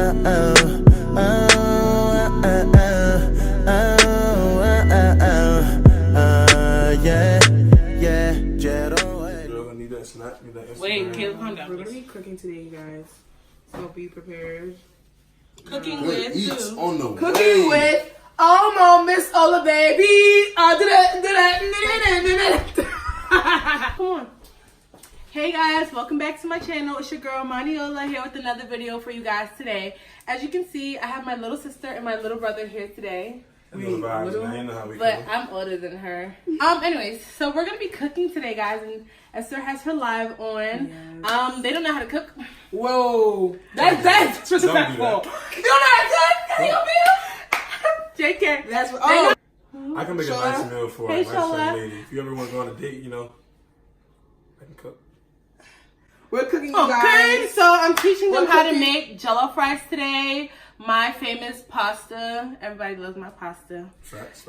Wait, Caleb, calm down. We're gonna be cooking today, you guys. So be prepared. Cooking with eats who? on the Cooking way. with Omo Miss Ola baby. Come on. Hey guys, welcome back to my channel. It's your girl Maniola here with another video for you guys today. As you can see, I have my little sister and my little brother here today. But I'm older than her. Anyways, so we're gonna be cooking today, guys, and Esther has her live on. Yes. They don't know how to cook. Whoa, that's disrespectful. You don't know how to cook? JK. That's what. Oh, I can make a nice meal for a nice young lady. If you ever want to go on a date, you know, I can cook. We're cooking, you guys. Okay, so I'm teaching them how to make Jello fries today. My famous pasta. Everybody loves my pasta. Facts.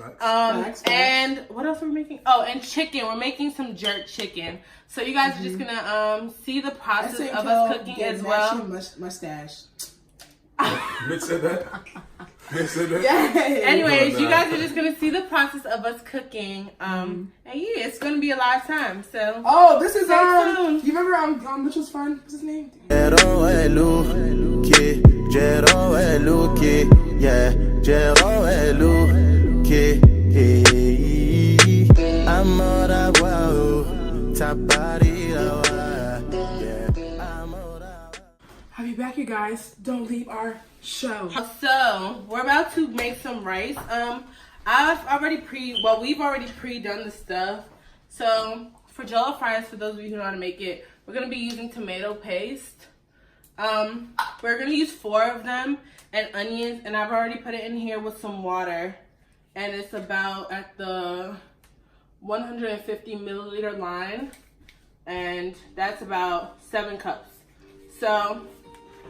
And what else are we making? Oh, and chicken. We're making some jerk chicken. So you guys are just gonna see the process of us cooking as well. Mustache. Mitch said that. Yes. Anyways, you guys are just gonna see the process of us cooking. And yeah, it's gonna be a live time. So. Oh, this is you remember Mitchell's friend? What's his name? I'll be back, you guys. Don't leave our show. So we're about to make some rice. We've already pre-done the stuff. So for Jello fries, for those of you who know how to make it, we're gonna be using tomato paste. We're gonna use 4 of them and onions, and I've already put it in here with some water, and it's about at the 150 milliliter line, and that's about 7 cups. So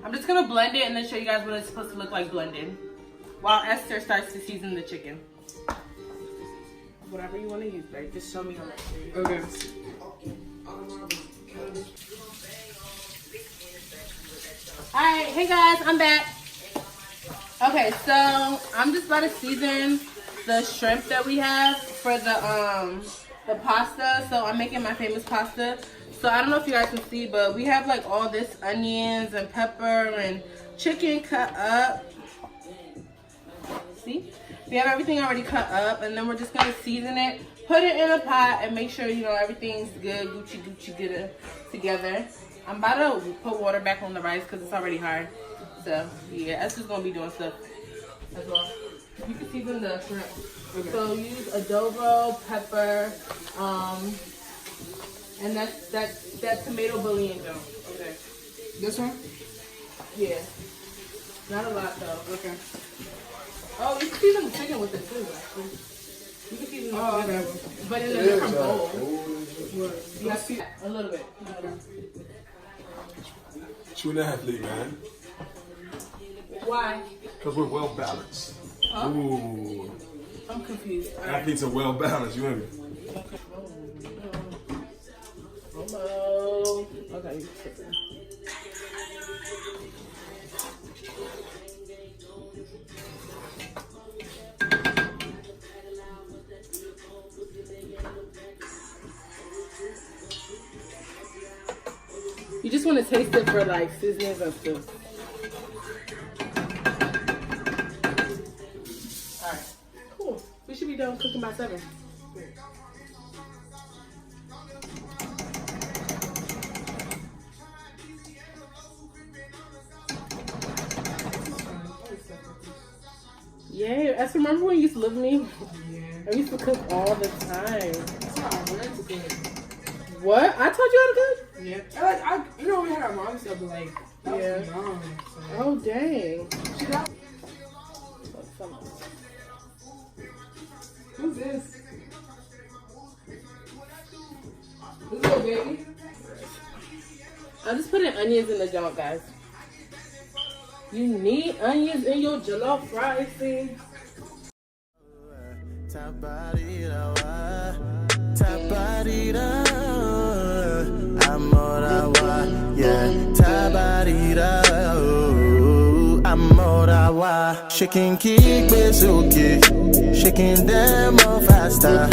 I'm just gonna blend it and then show you guys what it's supposed to look like blended, while Esther starts to season the chicken. Whatever you want to use, babe. Just show me how much. Okay. Alright, hey guys, I'm back. Okay, so I'm just about to season the shrimp that we have for the pasta. So I'm making my famous pasta. So I don't know if you guys can see, but we have like all this onions and pepper and chicken cut up. See? We have everything already cut up, and then we're just gonna season it, put it in a pot, and make sure, you know, everything's good, Gucci good together. I'm about to put water back on the rice because it's already hard. So yeah, Esther's gonna be doing stuff as well. You can season the shrimp. Okay. So use adobo, pepper, and that tomato bouillon though. Okay. This one? Yeah. Not a lot though. Okay. Oh, you can season the chicken with it too, actually. You can season the but in a different bowl. You have to a little bit. True athlete, man. Why? Because we're well balanced. Huh? Ooh. I'm confused. Athletes are well balanced, you hear me? Hello. Okay, you just want to taste it for like seasonings and stuff. Alright, cool. We should be done cooking by 7. Yeah, I remember when you used to live with me? Yeah. I used to cook all the time. That's how I learned to cook. What? I taught you how to cook? Yeah. You know, we had our mom stuff, but like, that was young. So. Oh, dang. Who's this? This little baby? I'm just putting onions in the junk, guys. You need onions in your jollof fries, see? Chicken kick is okay. Chicken demo faster.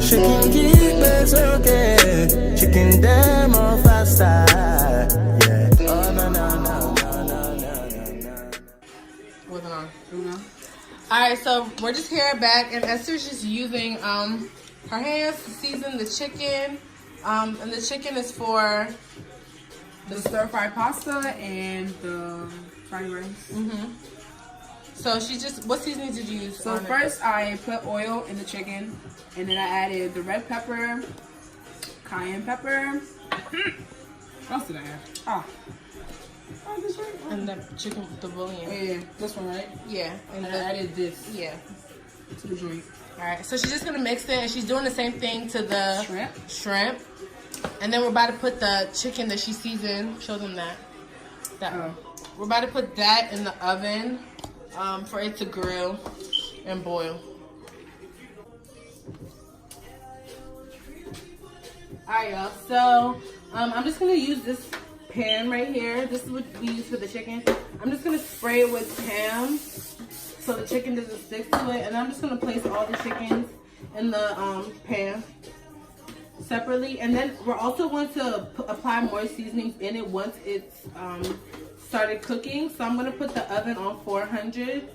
Chicken kick is okay. Chicken demo faster. Yeah. Oh no no no no no no no. Wasn't on. Alright, so we're just here back, and Esther's just using her hands to season the chicken. And the chicken is for The stir-fried pasta and the fried rice. So she just, what seasoning did you use? So first I put oil in the chicken, and then I added the red pepper, cayenne pepper. What else did I add? Oh, this right? And the chicken with the bouillon. Yeah, this one, right? Yeah. And And I added this yeah. to the joint. Alright, so she's just gonna mix it, and she's doing the same thing to the Shrimp. And then we're about to put the chicken that she seasoned. Show them that. We're about to put that in the oven for it to grill and boil. Alright, y'all. So I'm just gonna use this pan right here. This is what we use for the chicken. I'm just gonna spray it with Pam so the chicken doesn't stick to it, and I'm just gonna place all the chickens in the pan separately, and then we're also going to apply more seasonings in it once it's started cooking. So I'm going to put the oven on 400,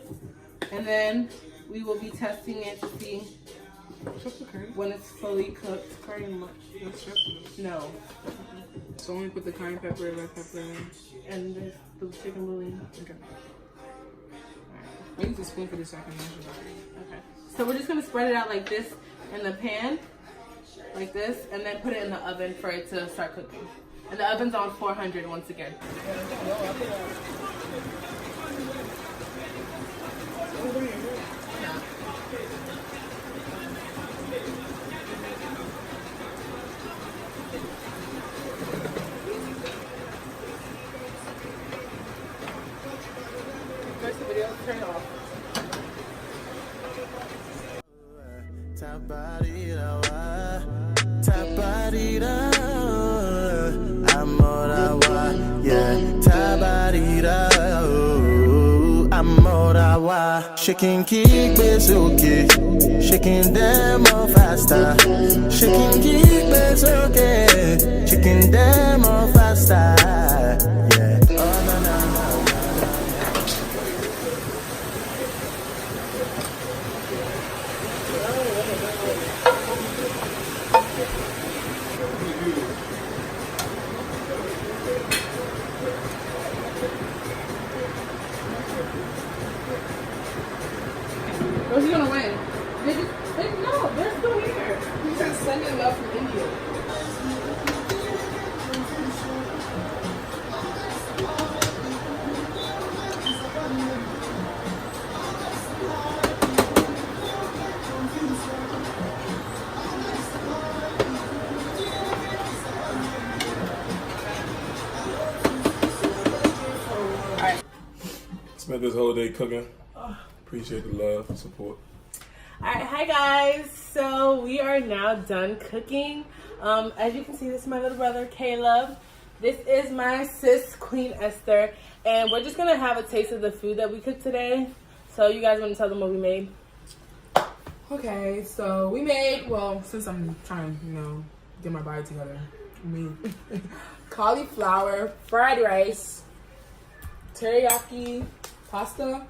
and then we will be testing it to see when it's fully cooked. Curry much? No. So only put the cayenne pepper, red pepper, And the chicken bouillon. okay. I use a spoon for this so I can measure that. Okay. So we're just going to spread it out like this in the pan. Like this, and then put it in the oven for it to start cooking. And the oven's on 400 once again. First the video, turn it off. Chicken kick is okay. Chicken demo faster. Chicken kick is okay. Chicken demo faster. Yeah. Oh no no no no. Who's gonna win? No, they're still here. You just send them up from India. Spent this whole day cooking. Appreciate the love and support. Alright, hi guys. So we are now done cooking. As you can see, this is my little brother Caleb. This is my sis Queen Esther, and we're just gonna have a taste of the food that we cooked today. So you guys want to tell them what we made? Okay, so we made, well, since I'm trying to, get my body together, we made cauliflower, fried rice, teriyaki pasta.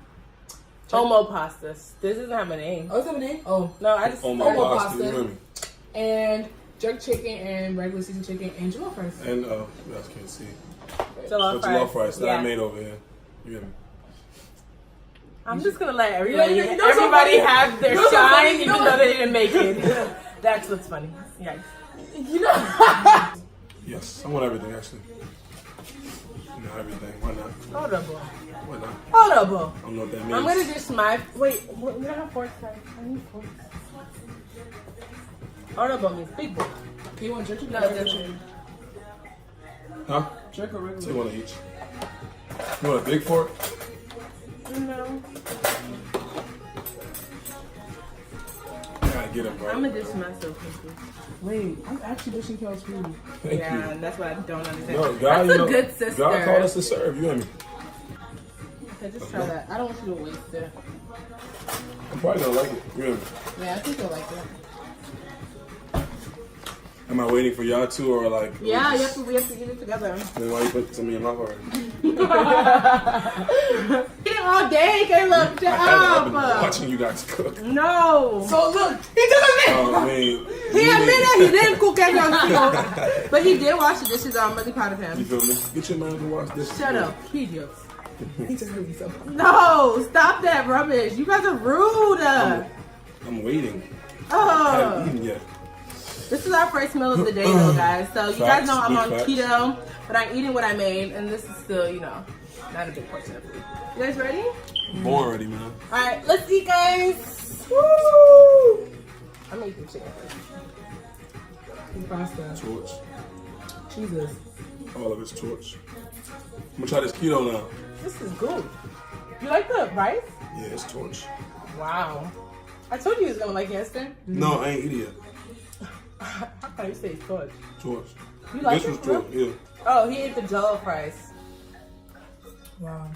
Omo pastas. This doesn't have a name. Oh, is that a name? Oh, No, I just Omo Omo pasta, pasta. you hear me? and jerk chicken and regular seasoned chicken and jollof rice. And you guys can't see. jollof But jollof rice that I Yeah. made over here. You hear me? I'm just gonna let everybody You know so everybody funny? have their You know so shine, funny? even You know though they didn't make it. That's what's funny. Yeah. Yes, I want everything actually. Everything. Why not? Horrible. Why not? Horrible. I don't know what that means. I'm gonna just my wait. We don't have forks. I need forks. Horrible means big boy. Okay, you want jerk chicken? No, or regular just- chicken? Huh? Jerk or regular? Take one of each. You want a big fork? No. I gotta get him, bro. I'm gonna just mess up cookies. Wait, I'm actually dishing Kel's food. Thank Yeah, you. that's what I don't understand. No, God, That's you a know, good sister. God called us to serve. You hear me? Okay, just try that. I don't want you to waste it. I'm probably gonna like it. Yeah. Yeah, I think you'll like it. Am I waiting for y'all two or like? Yeah, we have to eat it together. Then why you put some in your mouth already? Eat it all day, Caleb. Shut I've been up. watching you guys cook. No. So look, he took a minute. Oh, I mean, He admitted he didn't cook every other but he did wash the dishes. I'm really proud of you him. feel me? Get your man to watch this. Shut up, idiots. He just hurt himself. No, stop that rubbish. You guys are rude. I'm waiting. I Oh. haven't eaten yet. This is our first meal of the day, though, guys. So you guys Facts, know I'm on big facts. keto, but I'm eating what I made, and this is still, you know, not a big portion of food. You guys ready? I'm born already, man. All right, let's eat, guys. Woo! I'm gonna eat the chicken first. He pasta. Torch. Jesus. All of it's torch. I'm gonna try this keto now. This is good. You like the rice? Yeah, it's torch. Wow. I told you he was gonna like yesterday. No, I ain't eat it yet. How can you say it's good? Torch. You like This was it? torch. Yeah. Oh, he ate the Jell-O fries. Wow.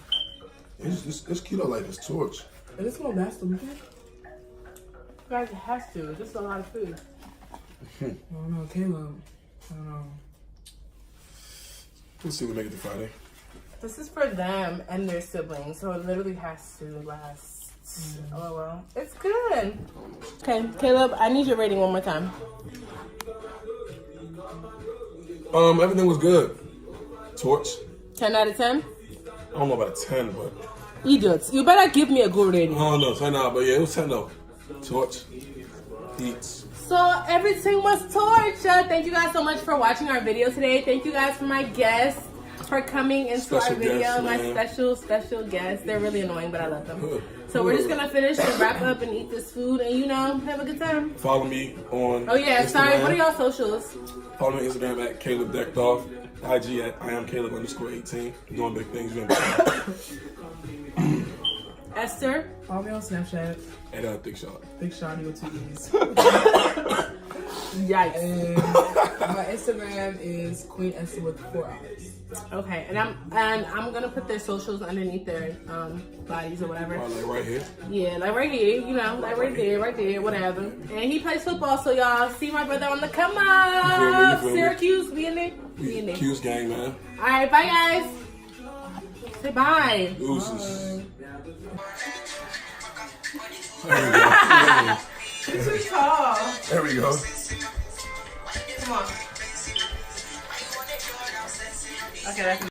It's keto like it's torch. Is this gonna last the weekend? You guys, it has to. This is a lot of food. I don't know, Caleb. I don't know. Let's see if we make it to Friday. This is for them and their siblings, so it literally has to last. Oh well, it's good. Okay, Caleb, I need your rating one more time. Everything was good. Torch. 10 out of 10? I don't know about a 10, but Idiots, you better give me a good I rating. don't know. 10 out, but yeah, it was 10 though. Torch. Eats. So everything was torture. Thank you guys so much for watching our video today. Thank you guys for my guests for coming into our Special video. guests, My man. special guests. They're really annoying, but I love them. Good. So we're just gonna finish and wrap up and eat this food and have a good time. Follow me on Oh yeah, Instagram. sorry. What are y'all socials? Follow me on Instagram at Caleb Decked Off. IG at I am Caleb _18. Doing big things. You know. Esther. Follow me on Snapchat. And Thick Shot. Big Shawty with 2 E's. Yikes. And my Instagram is Queen Esther with 4 I's. Okay, and I'm gonna put their socials underneath their bodies or whatever. Like right here. Yeah, like right here, like right there, whatever. And he plays football, so y'all see my brother on the come up. You feel me? Syracuse, we in there. We in there. Q's gang, man. All right, bye guys. Say bye. Deuces. Too tall. There we go. Come on. Okay, that's